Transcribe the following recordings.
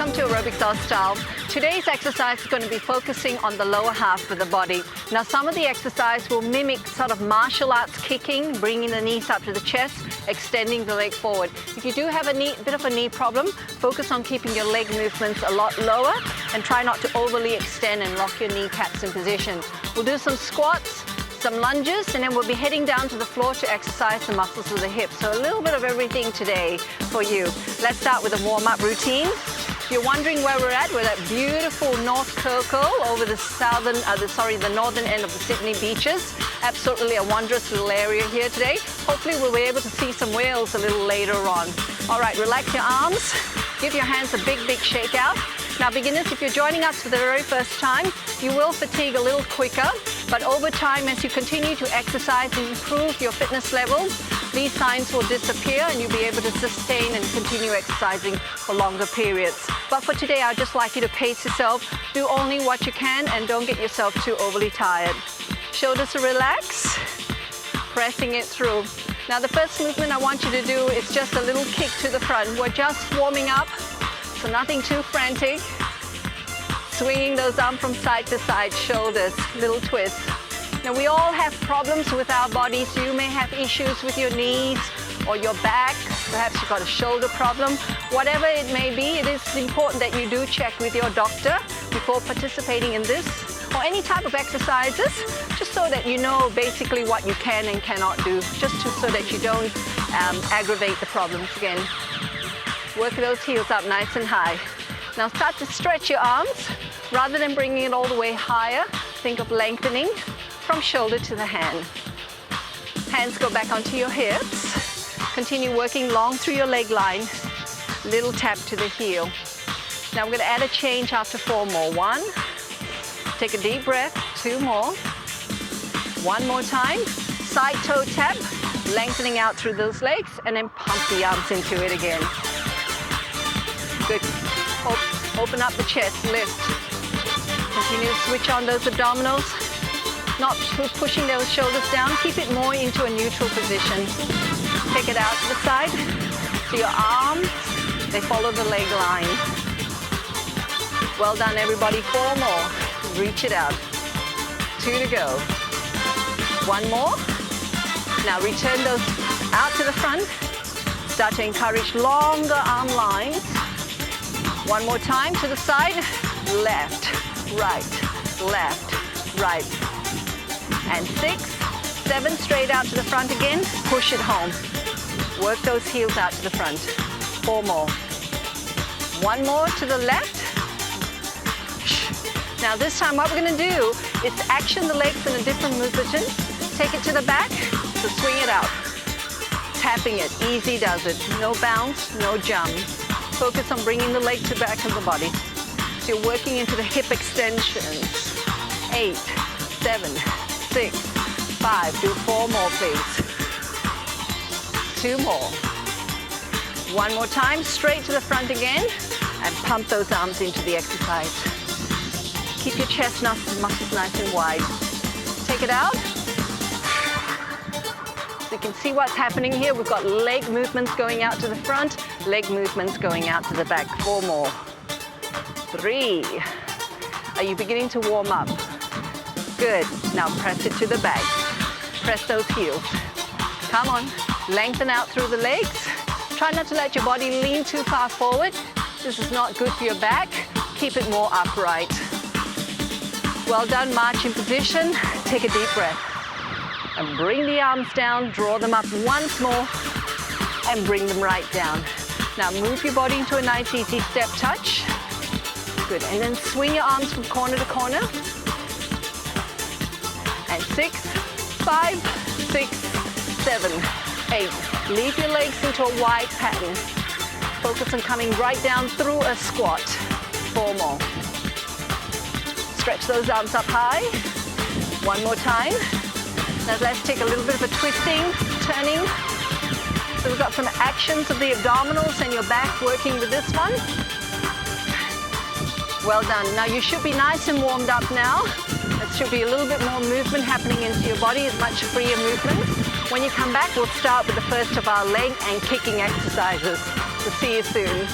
welcome to Aerobics Oz Style. Today's exercise is going to be focusing on the lower half of the body. Now some of the exercise will mimic sort of martial arts kicking, bringing the knees up to the chest, extending the leg forward. If you do have a bit of a knee problem, focus on keeping your leg movements a lot lower and try not to overly extend and lock your kneecaps in position. We'll do some squats, some lunges, and then we'll be heading down to the floor to exercise the muscles of the hips. So a little bit of everything today for you. Let's start with a warm-up routine. If you're wondering where we're at beautiful North Kirkle over the the northern end of the Sydney beaches. Absolutely a wondrous little area here today. Hopefully we'll be able to see some whales a little later on. All right, relax your arms. Give your hands a big shake out. Now beginners, if you're joining us for the very first time, you will fatigue a little quicker, but over time as you continue to exercise and improve your fitness level, these signs will disappear and you'll be able to sustain and continue exercising for longer periods. But for today, I'd just like you to pace yourself, do only what you can and don't get yourself too overly tired. Shoulders to relax, pressing it through. Now the first movement I want you to do is just a little kick to the front. We're just warming up, so nothing too frantic. Swinging those arms from side to side, shoulders, little twist. Now we all have problems with our bodies. You may have issues with your knees or your back. Perhaps you've got a shoulder problem. Whatever it may be, it is important that you do check with your doctor before participating in this or any type of exercises, just so that you know basically what you can and cannot do, so that you don't aggravate the problems again. Work those heels up nice and high. Now start to stretch your arms. Rather than bringing it all the way higher, think of lengthening from shoulder to the hand. Hands go back onto your hips. Continue working long through your leg line. Little tap to the heel. Now we're going to add a change after 4 more. 1. Take a deep breath. 2 more. 1 more time. Side toe tap, lengthening out through those legs, and then pump the arms into it again. Good. Open up the chest, lift. Continue to switch on those abdominals. Not pushing those shoulders down. Keep it more into a neutral position. Take it out to the side. So your arms, they follow the leg line. Well done, everybody. 4 more. Reach it out. 2 to go. 1 more. Now return those out to the front. Start to encourage longer arm lines. 1 more time to the side. Left, right. And 6, 7, straight out to the front again. Push it home. Work those heels out to the front. 4 more. 1 more to the left. Now this time what we're going to do is action the legs in a different position. Take it to the back, so swing it out. Tapping it, easy does it. No bounce, no jump. Focus on bringing the leg to the back of the body. So you're working into the hip extensions. 8, 7, 6, 5. Do 4 more, please. 2 more. 1 more time, straight to the front again, and pump those arms into the exercise. Keep your chest muscles nice and wide. Take it out. So you can see what's happening here. We've got leg movements going out to the front, leg movements going out to the back. 4 more. 3. Are you beginning to warm up? Good. Now press it to the back. Press those heels. Come on. Lengthen out through the legs. Try not to let your body lean too far forward. This is not good for your back. Keep it more upright. Well done. March in position. Take a deep breath. And bring the arms down, draw them up once more, and bring them right down. Now move your body into a nice easy step touch. Good, and then swing your arms from corner to corner. And 6, 5, 6, 7, 8. Leave your legs into a wide pattern. Focus on coming right down through a squat. 4 more. Stretch those arms up high. 1 more time. Now let's take a little bit of a twisting, turning. So we've got some actions of the abdominals and your back working with this one. Well done. Now you should be nice and warmed up now. There should be a little bit more movement happening into your body, much freer movement. When you come back, we'll start with the first of our leg and kicking exercises. So see you soon.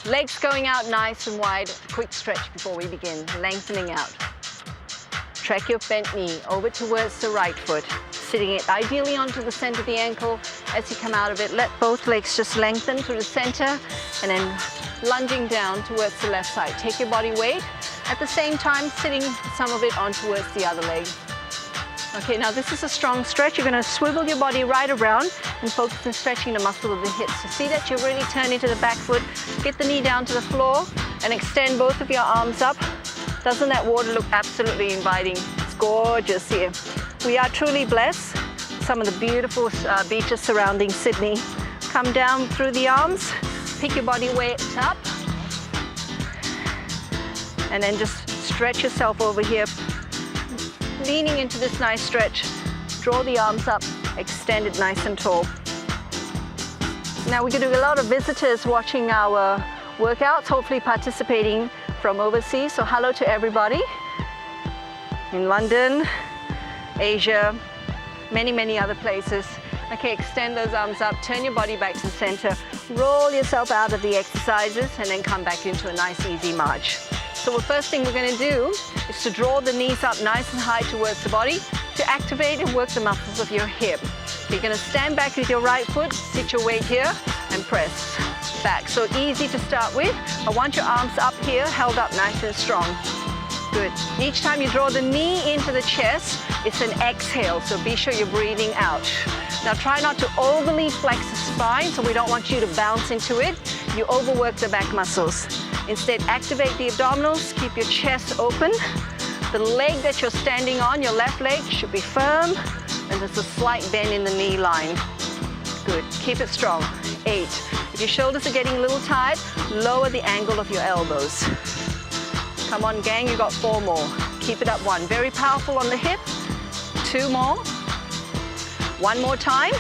Legs going out nice and wide. Quick stretch before we begin. Lengthening out. Track your bent knee over towards the right foot. Sitting it ideally onto the center of the ankle. As you come out of it, let both legs just lengthen through the center and then lunging down towards the left side. Take your body weight. At the same time, sitting some of it on towards the other leg. Okay, now this is a strong stretch. You're going to swivel your body right around and focus on stretching the muscle of the hips. So see that you really turn into the back foot. Get the knee down to the floor and extend both of your arms up. Doesn't that water look absolutely inviting? It's gorgeous here. We are truly blessed. Some of the beautiful beaches surrounding Sydney. Come down through the arms. Pick your body weight up. And then just stretch yourself over here. Leaning into this nice stretch. Draw the arms up, extend it nice and tall. Now we're going to do a lot of visitors watching our workouts, hopefully participating from overseas. So hello to everybody in London, Asia, many other places. Okay, extend those arms up, turn your body back to the center, roll yourself out of the exercises and then come back into a nice easy march. So the first thing we're going to do is to draw the knees up nice and high towards the body to activate and work the muscles of your hip. You're going to stand back with your right foot, sit your weight here and press back. So easy to start with. I want your arms up here, held up nice and strong. Good. Each time you draw the knee into the chest, it's an exhale, so be sure you're breathing out. Now try not to overly flex the spine, so we don't want you to bounce into it. You overwork the back muscles. Instead, activate the abdominals, keep your chest open. The leg that you're standing on, your left leg, should be firm, and there's a slight bend in the knee line. Good. Keep it strong. 8. If your shoulders are getting a little tired, lower the angle of your elbows. Come on, gang, you got 4 more. Keep it up. 1. Very powerful on the hip. 2 more. 1 more time.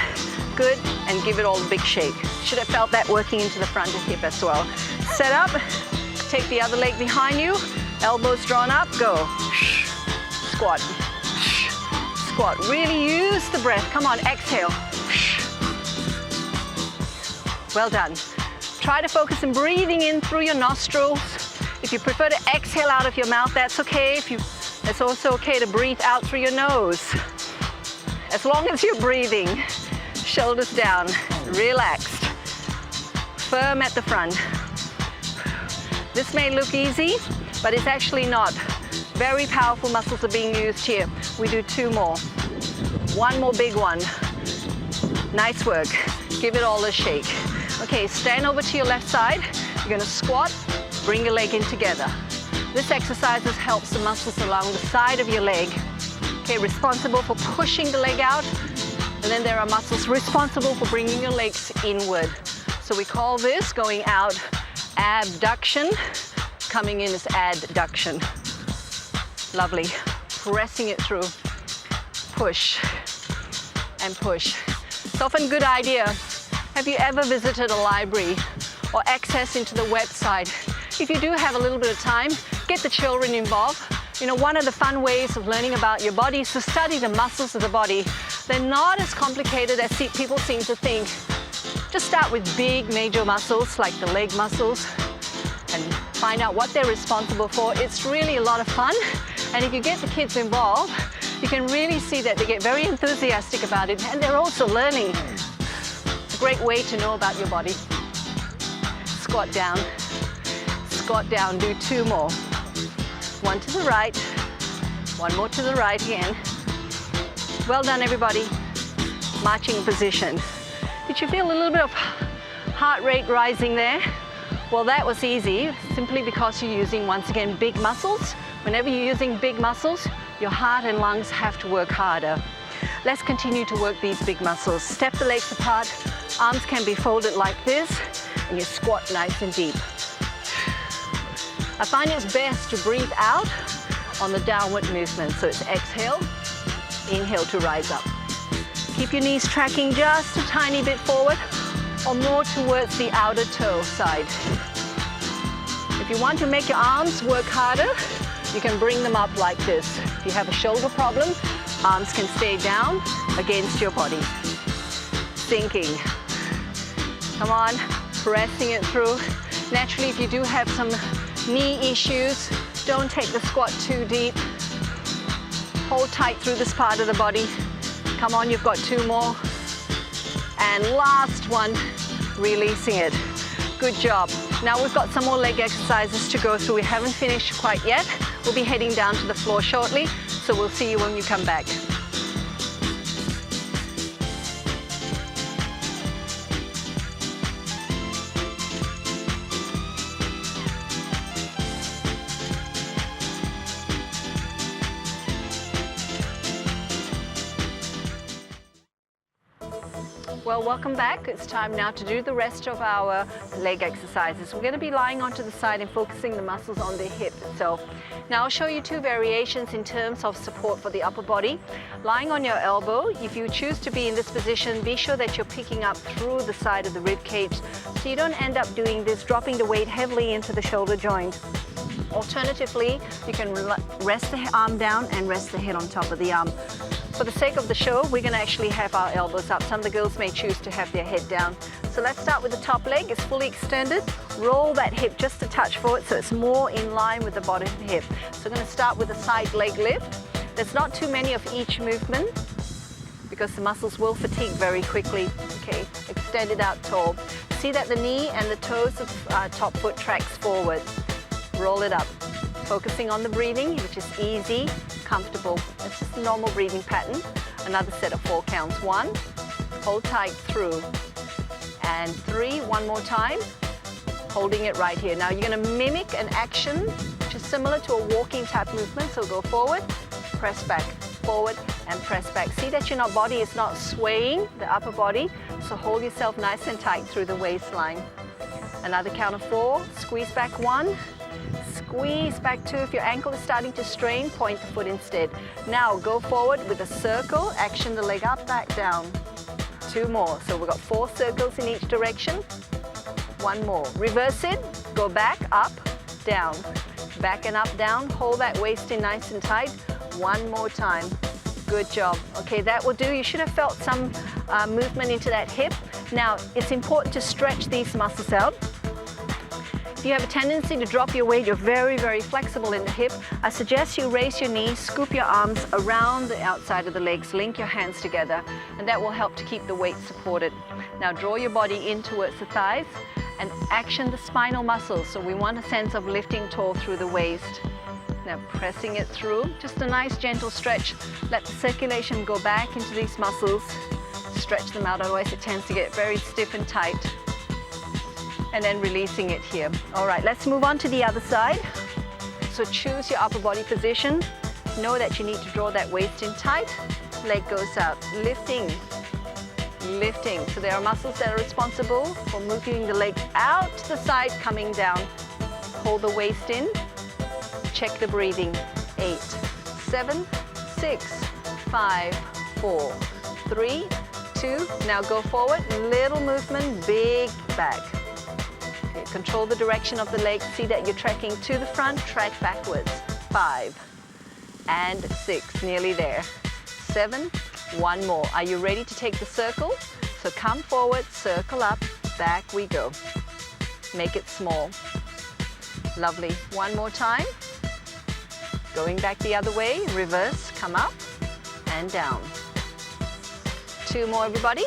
Good. And give it all a big shake. Should have felt that working into the front of the hip as well. Set up. Take the other leg behind you. Elbows drawn up. Go. Squat. Squat. Really use the breath. Come on, exhale. Well done. Try to focus on breathing in through your nostrils. If you prefer to exhale out of your mouth, that's okay. It's also okay to breathe out through your nose. As long as you're breathing, shoulders down, relaxed, firm at the front. This may look easy, but it's actually not. Very powerful muscles are being used here. We do 2 more. 1 more big one. Nice work. Give it all a shake. Okay, stand over to your left side. You're going to squat, bring your leg in together. This exercise helps the muscles along the side of your leg. Okay, responsible for pushing the leg out, and then there are muscles responsible for bringing your legs inward. So we call this going out abduction, coming in as adduction. Lovely. Pressing it through. Push and push. It's often a good idea. Have you ever visited a library or access into the website? If you do have a little bit of time, get the children involved. You know, one of the fun ways of learning about your body is to study the muscles of the body. They're not as complicated as people seem to think. Just start with big major muscles like the leg muscles and find out what they're responsible for. It's really a lot of fun. And if you get the kids involved, you can really see that they get very enthusiastic about it and they're also learning. It's a great way to know about your body. Squat down, do 2 more. 1 to the right, 1 more to the right again. Well done, everybody. Marching position. Did you feel a little bit of heart rate rising there? Well, that was easy, simply because you're using, once again, big muscles. Whenever you're using big muscles, your heart and lungs have to work harder. Let's continue to work these big muscles. Step the legs apart, arms can be folded like this, and you squat nice and deep. I find it's best to breathe out on the downward movement. So it's exhale, inhale to rise up. Keep your knees tracking just a tiny bit forward or more towards the outer toe side. If you want to make your arms work harder, you can bring them up like this. If you have a shoulder problem, arms can stay down against your body. Sinking. Come on, pressing it through. Naturally, if you do have some knee issues, don't take the squat too deep. Hold tight through this part of the body. Come on, you've got 2 more. And last one, releasing it. Good job. Now we've got some more leg exercises to go through. We haven't finished quite yet. We'll be heading down to the floor shortly, so we'll see you when you come back. Well, welcome back. It's time now to do the rest of our leg exercises. We're going to be lying onto the side and focusing the muscles on the hip itself. Now I'll show you 2 variations in terms of support for the upper body. Lying on your elbow, if you choose to be in this position, be sure that you're picking up through the side of the rib cage so you don't end up doing this, dropping the weight heavily into the shoulder joint. Alternatively, you can rest the arm down and rest the head on top of the arm. For the sake of the show, we're going to actually have our elbows up. Some of the girls may choose to have their head down. So let's start with the top leg. It's fully extended. Roll that hip just a touch forward so it's more in line with the bottom of the hip. So we're going to start with a side leg lift. There's not too many of each movement because the muscles will fatigue very quickly. Okay, extend it out tall. See that the knee and the toes of top foot tracks forward. Roll it up. Focusing on the breathing, which is easy, comfortable. It's just a normal breathing pattern. Another set of 4 counts. 1, hold tight through. And 3, one more time. Holding it right here. Now you're going to mimic an action which is similar to a walking type movement. So go forward, press back, forward and press back. See that your body is not swaying, the upper body. So hold yourself nice and tight through the waistline. Another count of 4, squeeze back 1. Squeeze back 2. If your ankle is starting to strain, point the foot instead. Now go forward with a circle, action the leg up, back, down. 2 more. So we've got 4 circles in each direction. 1 more. Reverse it, go back, up, down. Back and up, down. Hold that waist in nice and tight. 1 more time. Good job. Okay, that will do. You should have felt some movement into that hip. Now, it's important to stretch these muscles out. If you have a tendency to drop your weight, you're very, very flexible in the hip, I suggest you raise your knees, scoop your arms around the outside of the legs, link your hands together, and that will help to keep the weight supported. Now draw your body in towards the thighs and action the spinal muscles. So we want a sense of lifting tall through the waist. Now pressing it through, just a nice gentle stretch. Let the circulation go back into these muscles. Stretch them out, otherwise it tends to get very stiff and tight. And then releasing it here. All right, let's move on to the other side. So choose your upper body position. Know that you need to draw that waist in tight. Leg goes out, lifting, lifting. So there are muscles that are responsible for moving the leg out to the side, coming down. Hold the waist in. Check the breathing. 8, 7, 6, 5, 4, 3, 2. Now go forward, little movement, big back. Control the direction of the leg. See that you're tracking to the front, track backwards. 5 and 6, nearly there. 7, 1 more. Are you ready to take the circle? So come forward, circle up, back we go. Make it small. Lovely. 1 more time. Going back the other way, reverse, come up and down. 2 more, everybody.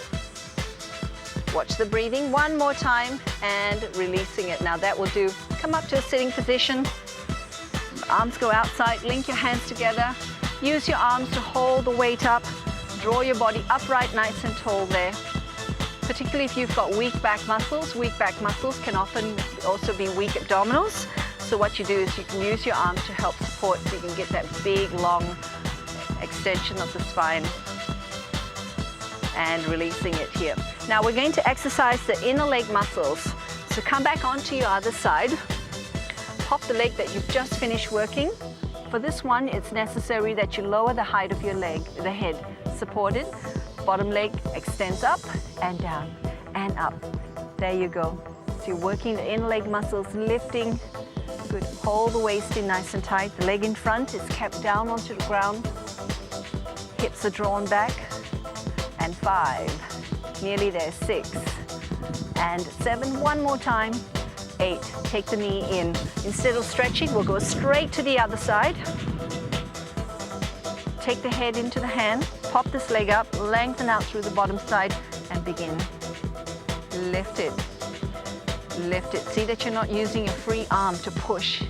Watch the breathing. 1 more time and releasing it. Now that will do. Come up to a sitting position. Arms go outside. Link your hands together. Use your arms to hold the weight up. Draw your body upright, nice and tall there. Particularly if you've got weak back muscles. Weak back muscles can often also be weak abdominals. So what you do is you can use your arms to help support so you can get that big, long extension of the spine. And releasing it here. Now we're going to exercise the inner leg muscles. So come back onto your other side. Pop the leg that you've just finished working. For this one, it's necessary that you lower the height of your leg, the head, supported. Bottom leg extends up and down and up. There you go. So you're working the inner leg muscles, lifting. Good. Hold the waist in nice and tight. The leg in front is kept down onto the ground. Hips are drawn back. And 5, nearly there, 6 and 7, 1 more time, 8. Take the knee in. Instead of stretching, we'll go straight to the other side. Take the head into the hand, pop this leg up, lengthen out through the bottom side, and begin. Lift it. Lift it. See that you're not using your free arm to push.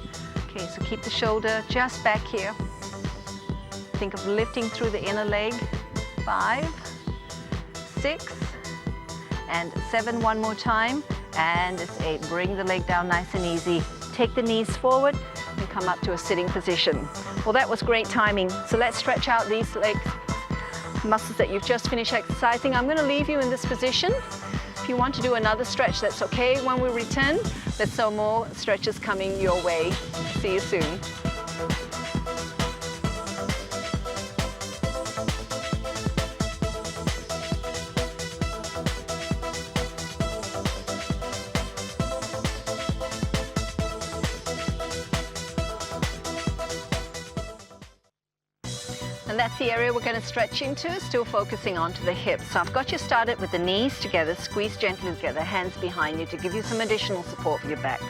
Okay, so keep the shoulder just back here. Think of lifting through the inner leg. 5, 6, and 7. One more time. And it's 8. Bring the leg down nice and easy. Take the knees forward and come up to a sitting position. Well, that was great timing. So let's stretch out these legs, muscles that you've just finished exercising. I'm going to leave you in this position. If you want to do another stretch, that's okay. When we return, there's some more stretches coming your way. See you soon. And that's the area we're going to stretch into, still focusing onto the hips. So I've got you started with the knees together, squeeze gently together, hands behind you to give you some additional support for your back.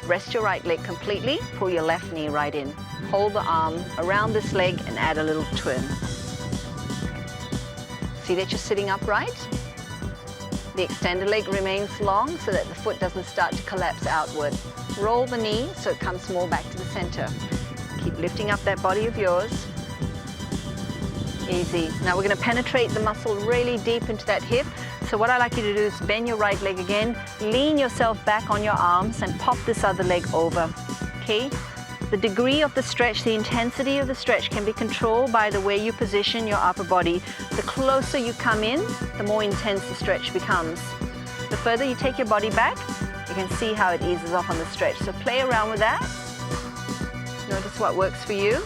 Rest your right leg completely, pull your left knee right in. Hold the arm around this leg and add a little twirl. See that you're sitting upright? The extended leg remains long so that the foot doesn't start to collapse outward. Roll the knee so it comes more back to the center. Keep lifting up that body of yours. Easy. Now we're going to penetrate the muscle really deep into that hip. So what I like you to do is bend your right leg again, lean yourself back on your arms and pop this other leg over. Okay? The degree of the stretch, the intensity of the stretch can be controlled by the way you position your upper body. The closer you come in, the more intense the stretch becomes. The further you take your body back, you can see how it eases off on the stretch. So play around with that. Notice what works for you.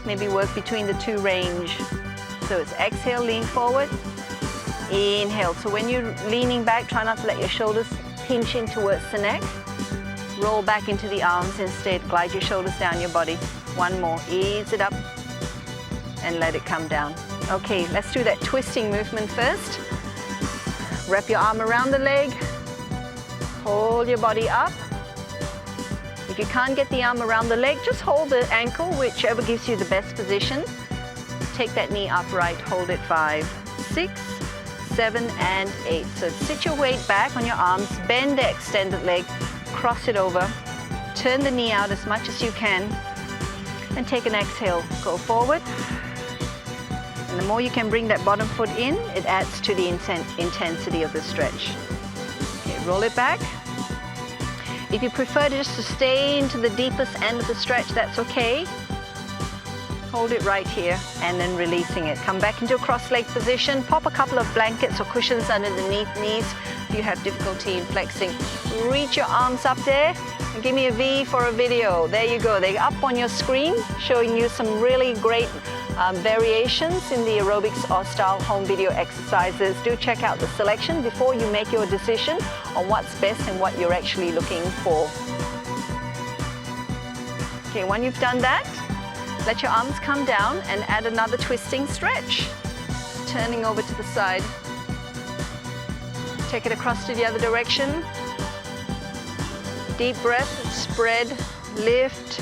Maybe work between the two range. So it's exhale, lean forward, inhale. So when you're leaning back, try not to let your shoulders pinch in towards the neck. Roll back into the arms instead. Glide your shoulders down your body. One more. Ease it up and let it come down. Okay, let's do that twisting movement first. Wrap your arm around the leg. Hold your body up. If you can't get the arm around the leg, just hold the ankle, whichever gives you the best position. Take that knee upright, hold it. 5, 6, 7, and 8. So sit your weight back on your arms, bend the extended leg, cross it over, turn the knee out as much as you can, and take an exhale. Go forward. And the more you can bring that bottom foot in, it adds to the intensity of the stretch. Okay, roll it back. If you prefer just to stay into the deepest end of the stretch, that's okay. Hold it right here and then releasing it. Come back into a cross-leg position. Pop a couple of blankets or cushions underneath knees if you have difficulty in flexing. Reach your arms up there and give me a V for a video. There you go. They're up on your screen showing you some really great variations in the Aerobics Oz Style home video exercises. Do check out the selection before you make your decision on what's best and what you're actually looking for. Okay, when you've done that, let your arms come down and add another twisting stretch. Turning over to the side. Take it across to the other direction. Deep breath, spread, lift.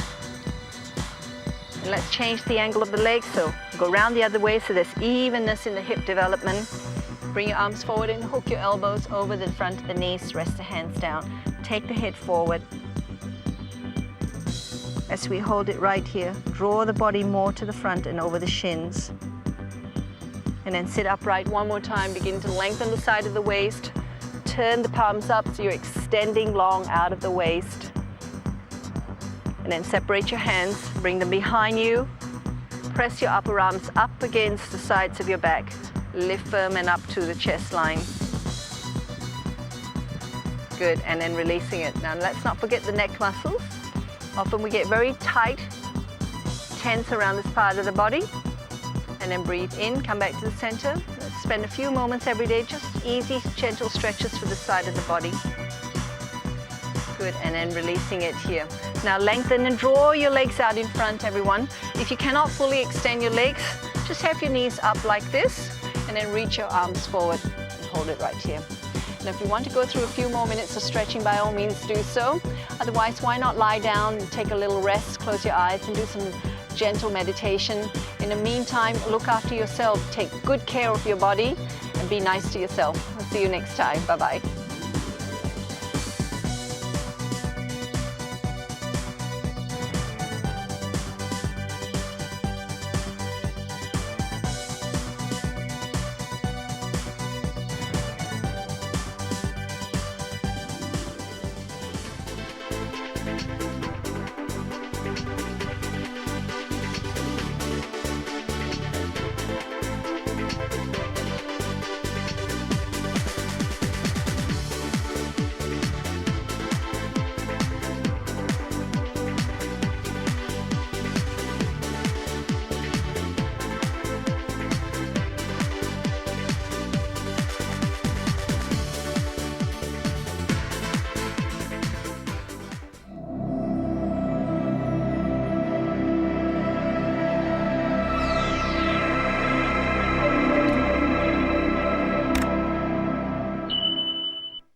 And let's change the angle of the leg. So go around the other way so there's evenness in the hip development. Bring your arms forward and hook your elbows over the front of the knees. Rest the hands down. Take the head forward. As we hold it right here, draw the body more to the front and over the shins. And then sit upright one more time. Begin to lengthen the side of the waist. Turn the palms up so you're extending long out of the waist. And then separate your hands, bring them behind you. Press your upper arms up against the sides of your back. Lift firm and up to the chest line. Good, and then releasing it. Now let's not forget the neck muscles. Often we get very tight, tense around this part of the body. And then breathe in, come back to the center. Let's spend a few moments every day, just easy, gentle stretches for the side of the body. Good, and then releasing it here. Now lengthen and draw your legs out in front, everyone. If you cannot fully extend your legs, just have your knees up like this, and then reach your arms forward and hold it right here. And if you want to go through a few more minutes of stretching, by all means do so. Otherwise, why not lie down and take a little rest, close your eyes and do some gentle meditation. In the meantime, look after yourself, take good care of your body and be nice to yourself. I'll see you next time. Bye-bye.